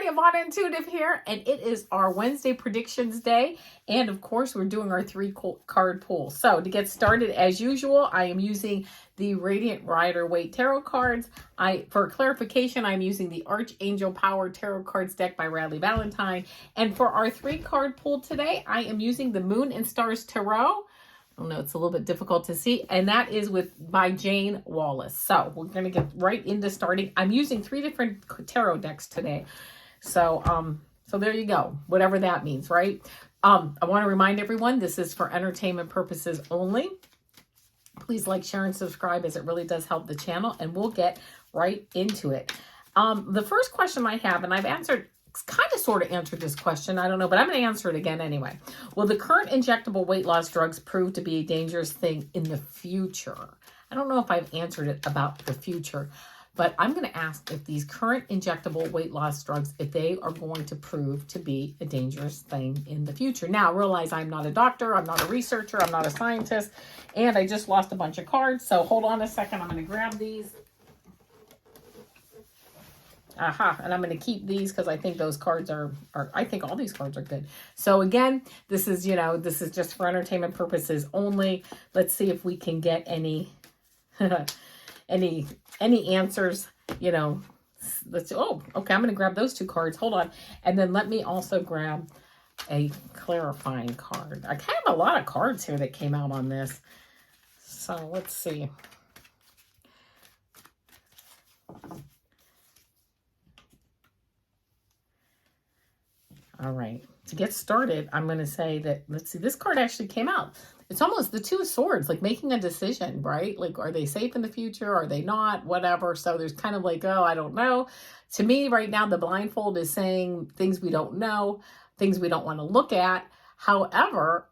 Yvonne Intuitive here, and it is our Wednesday predictions day. And of course, we're doing our 3-card pull. So to get started, as usual, I am using the Radiant Rider Waite tarot cards. For clarification, I'm using the Archangel Power Tarot cards deck by Radleigh Valentine. And for our 3-card pull today, I am using the Moon and Stars Tarot. I don't know, it's a little bit difficult to see. And that is by Jayne Wallace. So we're going to get right into starting. I'm using 3 different tarot decks today. So there you go. Whatever that means, right? I want to remind everyone, this is for entertainment purposes only. Please like, share, and subscribe, as it really does help the channel. And we'll get right into it. The first question I have, and I've kind of sort of answered this question, I don't know, but I'm going to answer it again anyway. Will the current injectable weight loss drugs prove to be a dangerous thing in the future? I don't know if I've answered it about the future, but I'm going to ask if these current injectable weight loss drugs, if they are going to prove to be a dangerous thing in the future. Now, realize I'm not a doctor, I'm not a researcher, I'm not a scientist, and I just lost a bunch of cards. So hold on a second, I'm going to grab these. And I'm going to keep these because I think those cards I think all these cards are good. So again, this is just for entertainment purposes only. Let's see if we can get any, any answers, okay, I'm going to grab those 2 cards. Hold on. And then let me also grab a clarifying card. I kind of have a lot of cards here that came out on this. So let's see. All right, to get started, I'm going to say that, let's see, this card actually came out. It's almost the 2 of Swords, like making a decision, right? Like, are they safe in the future? Are they not? Whatever. So there's kind of like, oh, I don't know. To me right now, the blindfold is saying things we don't know, things we don't want to look at. However,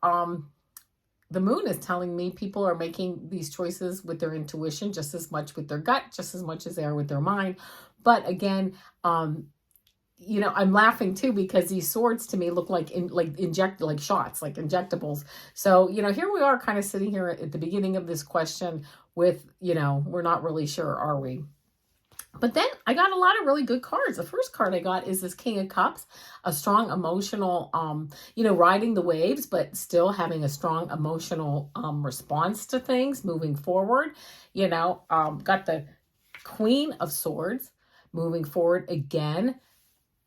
the Moon is telling me people are making these choices with their intuition just as much with their gut, just as much as they are with their mind. But again, I'm laughing too because these swords to me look like shots, like injectables. So, here we are kind of sitting here at the beginning of this question with, we're not really sure, are we? But then I got a lot of really good cards. The first card I got is this King of Cups, a strong emotional, riding the waves, but still having a strong emotional response to things moving forward. Got the Queen of Swords moving forward again.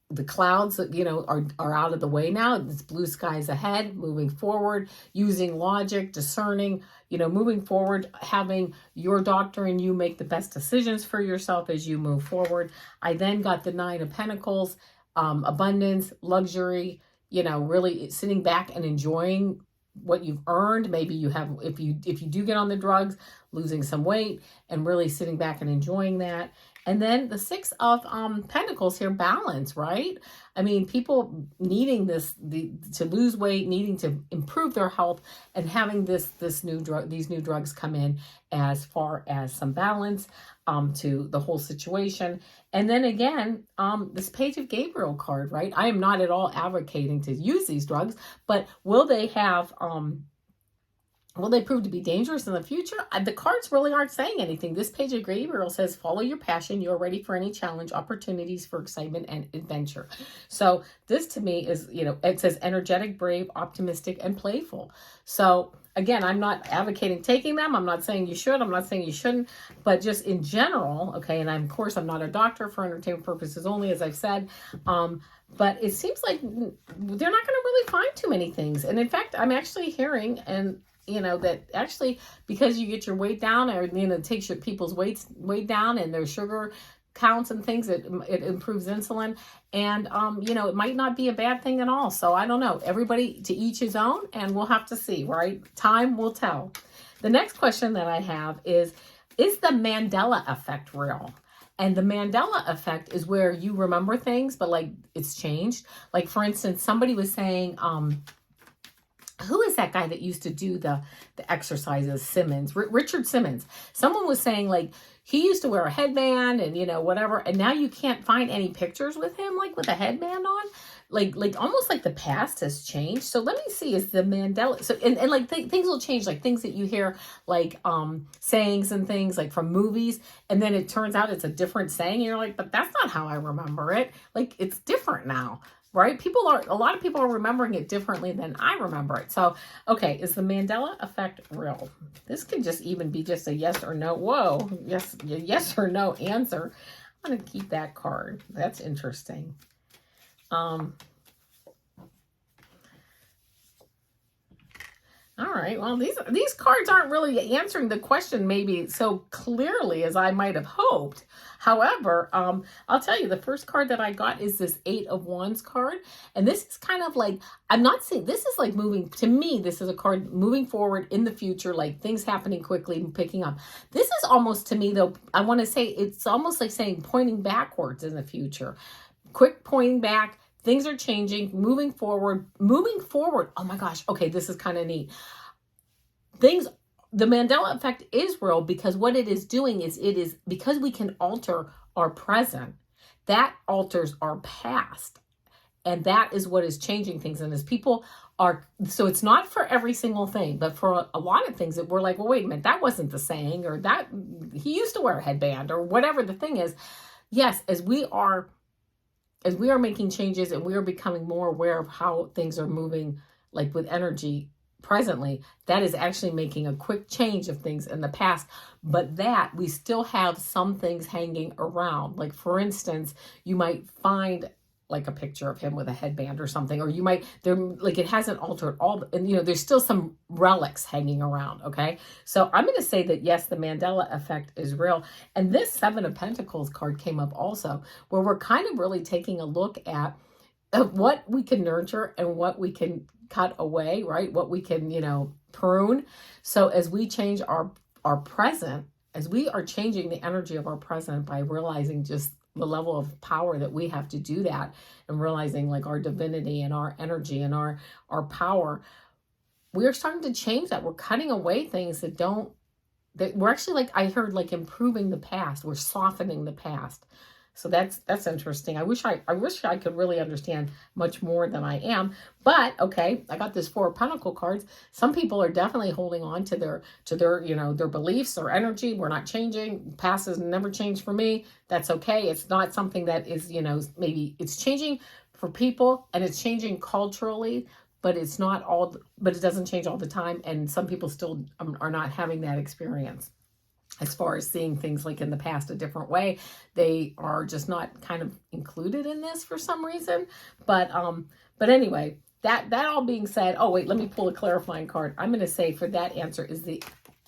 The clouds, are out of the way now. It's blue skies ahead, moving forward, using logic, discerning, moving forward, having your doctor and you make the best decisions for yourself as you move forward. I then got the 9 of Pentacles, abundance, luxury, really sitting back and enjoying what you've earned. Maybe you have, if you do get on the drugs, losing some weight and really sitting back and enjoying that. And then the 6 of Pentacles here, balance, right? I mean, people needing to lose weight, needing to improve their health, and having these new drugs come in as far as some balance to the whole situation. And then again, this Page of Gabriel card, right? I am not at all advocating to use these drugs, but will they have will they prove to be dangerous in the future? The cards really aren't saying anything. This Page of Gabriel says, follow your passion. You're ready for any challenge, opportunities for excitement and adventure. So this to me is, it says energetic, brave, optimistic, and playful. So again, I'm not advocating taking them. I'm not saying you should. I'm not saying you shouldn't. But just in general, okay, and of course, I'm not a doctor, for entertainment purposes only, as I've said. But it seems like they're not going to really find too many things. And in fact, I'm actually hearing, and that actually, because you get your weight down, or, it takes your people's weight down and their sugar counts and things, it improves insulin. And, it might not be a bad thing at all. So I don't know. Everybody to each his own, and we'll have to see, right? Time will tell. The next question that I have is the Mandela effect real? And the Mandela effect is where you remember things, but like it's changed. Like, for instance, somebody was saying, who is that guy that used to do the exercises? Richard Simmons. Someone was saying, like, he used to wear a headband and, whatever. And now you can't find any pictures with him, like with a headband on. Like almost like the past has changed. So let me see, is the Mandela, so, and like things will change, like things that you hear, like sayings and things like from movies. And then it turns out it's a different saying. And you're like, but that's not how I remember it. Like it's different now. Right? A lot of people are remembering it differently than I remember it. So, okay, is the Mandela effect real? This could just even be just a yes or no. Whoa, yes or no answer. I'm going to keep that card. That's interesting. All right, well, these cards aren't really answering the question maybe so clearly as I might have hoped. However, I'll tell you, the first card that I got is this 8 of Wands card. And this is kind of like, I'm not saying, this is like moving, to me, this is a card moving forward in the future, like things happening quickly and picking up. This is almost, to me, though, I want to say, it's almost like saying pointing backwards in the future. Quick pointing back. Things are changing, moving forward. Oh my gosh. Okay, this is kind of neat. The Mandela effect is real because what it is doing is because we can alter our present, that alters our past. And that is what is changing things. And as people so it's not for every single thing, but for a lot of things that we're like, well, wait a minute, that wasn't the saying, or that he used to wear a headband, or whatever the thing is. Yes, as we are making changes and we are becoming more aware of how things are moving, like with energy presently, that is actually making a quick change of things in the past, but that we still have some things hanging around. Like, for instance, you might find like a picture of him with a headband or something, or it hasn't altered all, and there's still some relics hanging around. Okay. So I'm going to say that yes, the Mandela effect is real. And this 7 of Pentacles card came up also, where we're kind of really taking a look at what we can nurture and what we can cut away, right? What we can, prune. So as we change our present, as we are changing the energy of our present by realizing just the level of power that we have to do that, and realizing like our divinity and our energy and our power, we are starting to change that. We're cutting away things that we're actually, like I heard, like improving the past. We're softening the past. So that's interesting. I wish I could really understand much more than I am. But okay, I got this 4 of Pentacle cards. Some people are definitely holding on to their their beliefs, their energy. We're not changing. Past has never changed for me. That's okay. It's not something that is, maybe it's changing for people and it's changing culturally, but it's not all. But it doesn't change all the time. And some people still are not having that experience. As far as seeing things like in the past a different way, they are just not kind of included in this for some reason. But anyway, that all being said, oh wait, let me pull a clarifying card. I'm going to say for that answer, is the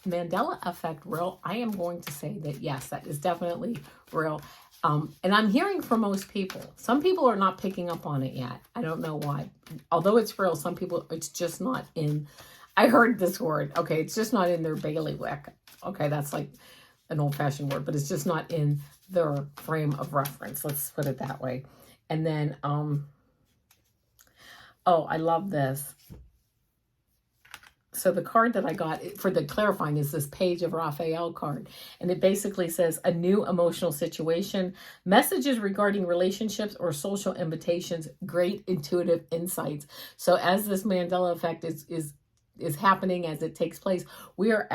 Mandela effect real? I am going to say that yes, that is definitely real. And I'm hearing from most people. Some people are not picking up on it yet. I don't know why. Although it's real, some people, it's just not in. I heard this word. Okay, it's just not in their bailiwick. Okay, that's like an old-fashioned word, but it's just not in their frame of reference. Let's put it that way. And then, oh, I love this. So the card that I got for the clarifying is this Page of Raphael card. And it basically says a new emotional situation, messages regarding relationships or social invitations, great intuitive insights. So as this Mandela effect is happening, as it takes place, we're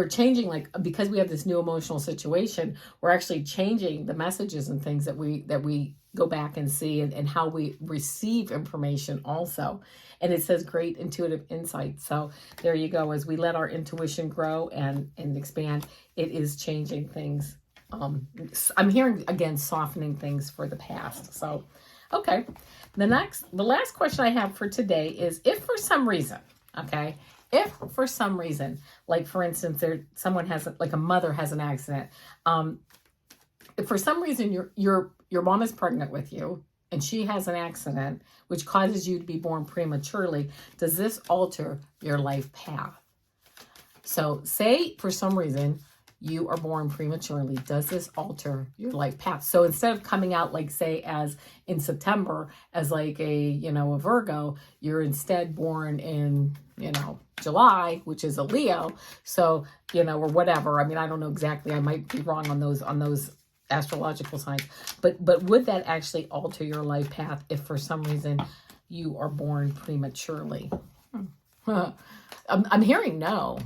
changing, like, because we have this new emotional situation, we're actually changing the messages and things that we go back and see, and how we receive information also. And it says great intuitive insight. So there you go. As we let our intuition grow and expand, it is changing things. I'm hearing, again, softening things for the past. So, okay. The last question I have for today is, if for some reason, okay, if for some reason, like for instance, someone has, like a mother has an accident, if for some reason your mom is pregnant with you and she has an accident which causes you to be born prematurely, does this alter your life path? So say for some reason you are born prematurely. Does this alter your life path? So instead of coming out, like, say, as in September, as like a Virgo, you're instead born in, July, which is a Leo. So, or whatever. I mean, I don't know exactly. I might be wrong on those astrological signs. But would that actually alter your life path if for some reason you are born prematurely? I'm hearing no.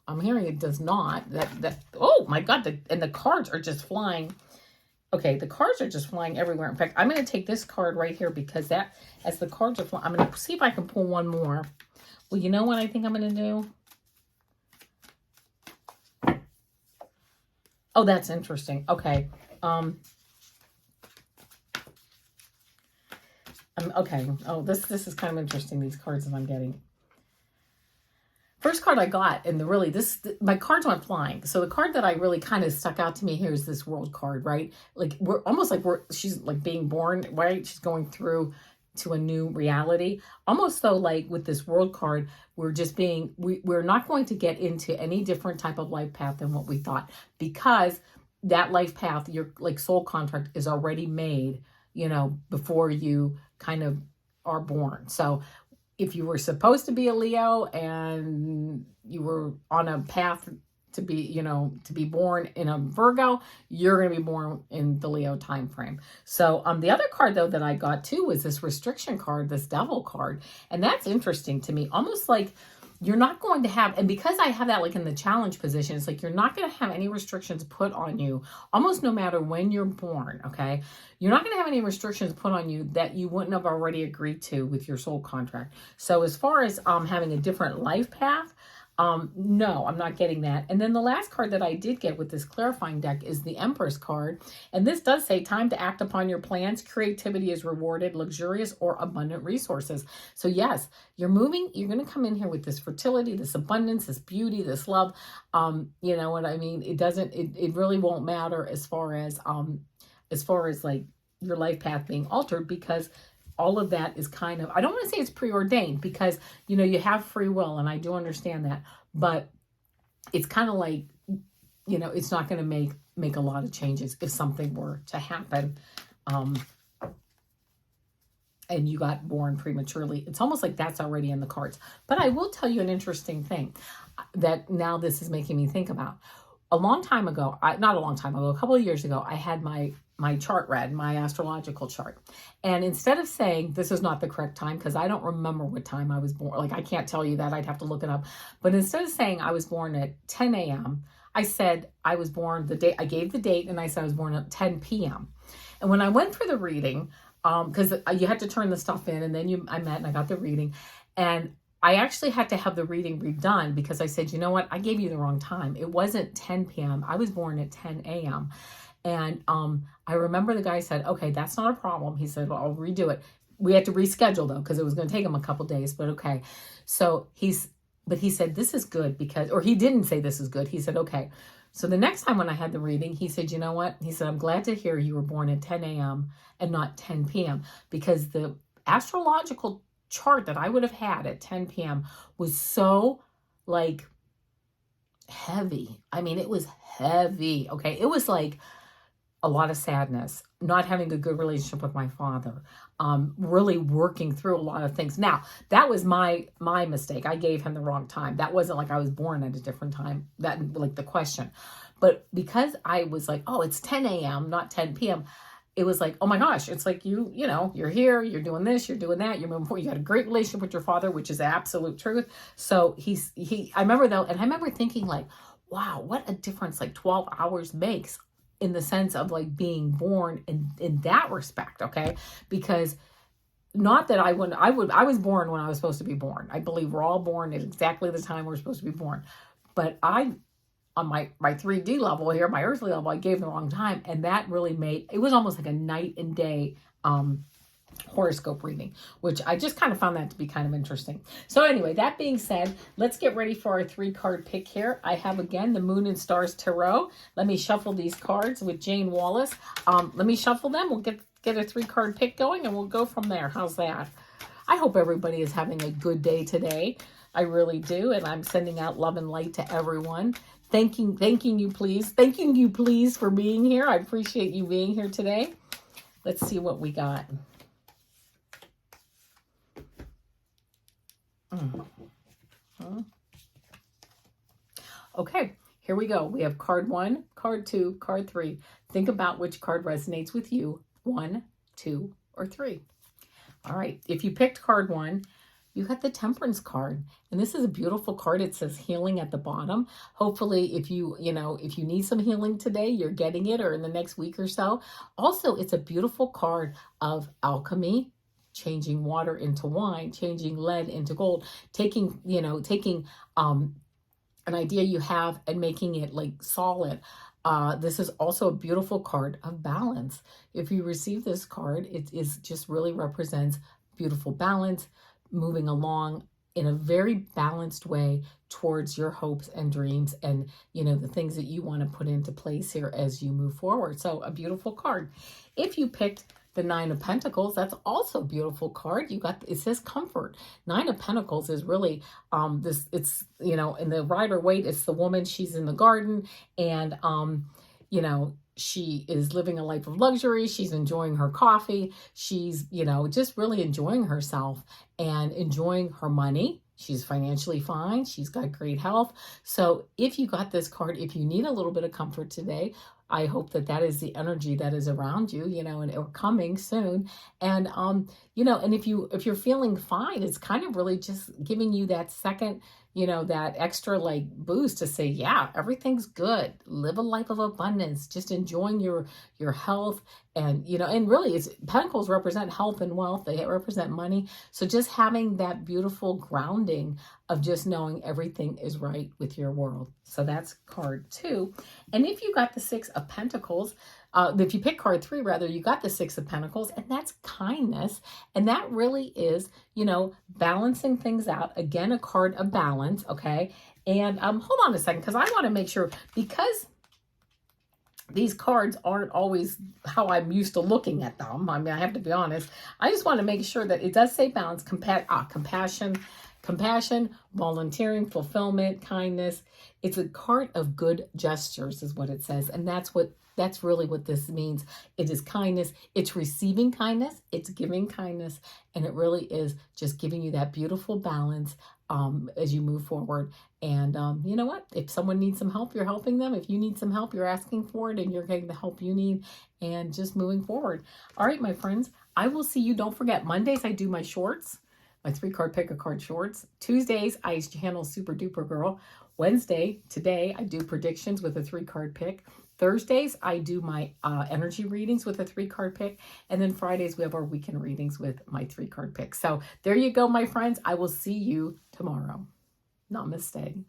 I'm hearing it does not. Oh my God, and the cards are just flying. Okay, the cards are just flying everywhere. In fact, I'm going to take this card right here because as the cards are flying, I'm going to see if I can pull one more. Well, you know what I think I'm going to do? Oh, that's interesting. Okay. Okay. Oh, this is kind of interesting, these cards that I'm getting. First card I got, and my cards went flying. So the card that I really kind of stuck out to me here is this World card, right? Like she's like being born, right? She's going through to a new reality. Almost though, like with this World card, we're not going to get into any different type of life path than what we thought, because that life path, your like soul contract, is already made, before you kind of are born. So if you were supposed to be a Leo and you were on a path to be born in a Virgo, you're going to be born in the Leo time frame. So the other card though that I got too was this restriction card, this Devil card. And that's interesting to me. Almost like you're not going to have, and because I have that like in the challenge position, it's like you're not going to have any restrictions put on you almost no matter when you're born, okay? You're not going to have any restrictions put on you that you wouldn't have already agreed to with your soul contract. So as far as having a different life path, no, I'm not getting that. And then the last card that I did get with this clarifying deck is the Empress card. And this does say, time to act upon your plans. Creativity is rewarded, luxurious or abundant resources. So yes, you're going to come in here with this fertility, this abundance, this beauty, this love. You know what I mean? It really won't matter as far as like your life path being altered, because all of that is kind of, I don't want to say it's preordained, because, you have free will, and I do understand that, but it's kind of like, it's not going to make a lot of changes if something were to happen, and you got born prematurely. It's almost like that's already in the cards. But I will tell you an interesting thing that now this is making me think about. A long time ago, a couple of years ago, I had my chart read, my astrological chart. And instead of saying this is not the correct time, because I don't remember what time I was born, like I can't tell you that, I'd have to look it up. But instead of saying I was born at 10 a.m., I said I was born I gave the date, and I said I was born at 10 p.m. And when I went for the reading, because you had to turn the stuff in, and then I met and I got the reading, and I actually had to have the reading redone because I said, you know what, I gave you the wrong time. It wasn't 10 p.m. I was born at 10 a.m. And I remember the guy said, okay, that's not a problem. He said, well, I'll redo it. We had to reschedule though, because it was going to take him a couple days, but okay. So he said, this is good or he didn't say this is good. He said, okay. So the next time when I had the reading, he said, you know what? He said, I'm glad to hear you were born at 10 a.m. and not 10 p.m. because the astrological chart that I would have had at 10 p.m. was so like heavy. I mean, it was heavy. Okay. It was like a lot of sadness, not having a good relationship with my father, really working through a lot of things. Now, that was my mistake. I gave him the wrong time. That wasn't like I was born at a different time, that like the question. But because I was like, oh, it's 10 a.m., not 10 p.m., it was like, oh my gosh, it's like you're here, you're doing this, you're doing that, you're moving forward. You had a great relationship with your father, which is absolute truth. So I remember thinking like, wow, what a difference like 12 hours makes in the sense of like being born in that respect. Okay. Because not that I was born when I was supposed to be born. I believe we're all born at exactly the time we're supposed to be born. But on my 3D level here, my earthly level, I gave the wrong time. And that really it was almost like a night and day horoscope reading, which I just kind of found that to be kind of interesting. So anyway, that being said, let's get ready for our 3-card pick here. I have again the Moon and Stars Tarot. Let me shuffle these cards with Jayne Wallace. Let me shuffle them. We'll get a 3-card pick going and we'll go from there. How's that? I hope everybody is having a good day today. I really do. And I'm sending out love and light to everyone. thanking you, please for being here. I appreciate you being here today. Let's see what we got. Okay, here we go. We have card 1, card 2, card 3. Think about which card resonates with you. 1, 2, or 3. All right, if you picked card 1, you got the Temperance card. And this is a beautiful card. It says healing at the bottom. Hopefully, if you need some healing today, you're getting it, or in the next week or so. Also, it's a beautiful card of alchemy, changing water into wine, changing lead into gold, taking an idea you have and making it like solid. This is also a beautiful card of balance. If you receive this card, it is just really represents beautiful balance, moving along in a very balanced way towards your hopes and dreams and, the things that you want to put into place here as you move forward. So a beautiful card. If you picked the 9 of Pentacles, that's also a beautiful card. It says comfort. 9 of Pentacles is really it's in the Rider Waite, it's the woman, she's in the garden, and she is living a life of luxury. She's enjoying her coffee. She's, just really enjoying herself and enjoying her money. She's financially fine. She's got great health. So if you got this card, if you need a little bit of comfort today, I hope that is the energy that is around you, and or coming soon. And, and if you're feeling fine, it's kind of really just giving you that second, that extra like boost to say, yeah, everything's good. Live a life of abundance, just enjoying your health. And, and really Pentacles represent health and wealth. They represent money. So just having that beautiful grounding of just knowing everything is right with your world. So that's card 2. And if you got the 6 of Pentacles, if you pick card 3, rather, you got the 6 of Pentacles, and that's kindness. And that really is, balancing things out. Again, a card of balance. Okay. And hold on a second, because I want to make sure, because these cards aren't always how I'm used to looking at them. I mean, I have to be honest. I just want to make sure that it does say balance, compassion, volunteering, fulfillment, kindness. It's a card of good gestures is what it says. And that's really what this means. It is kindness. It's receiving kindness. It's giving kindness. And it really is just giving you that beautiful balance as you move forward. And you know what? If someone needs some help, you're helping them. If you need some help, you're asking for it and you're getting the help you need and just moving forward. All right, my friends, I will see you. Don't forget, Mondays, I do my shorts, my 3-card pick a card shorts. Tuesdays, I channel Super Duper Girl. Wednesday, today, I do predictions with a 3-card pick. Thursdays, I do my energy readings with a 3-card pick. And then Fridays, we have our weekend readings with my 3-card pick. So there you go, my friends. I will see you tomorrow. Namaste.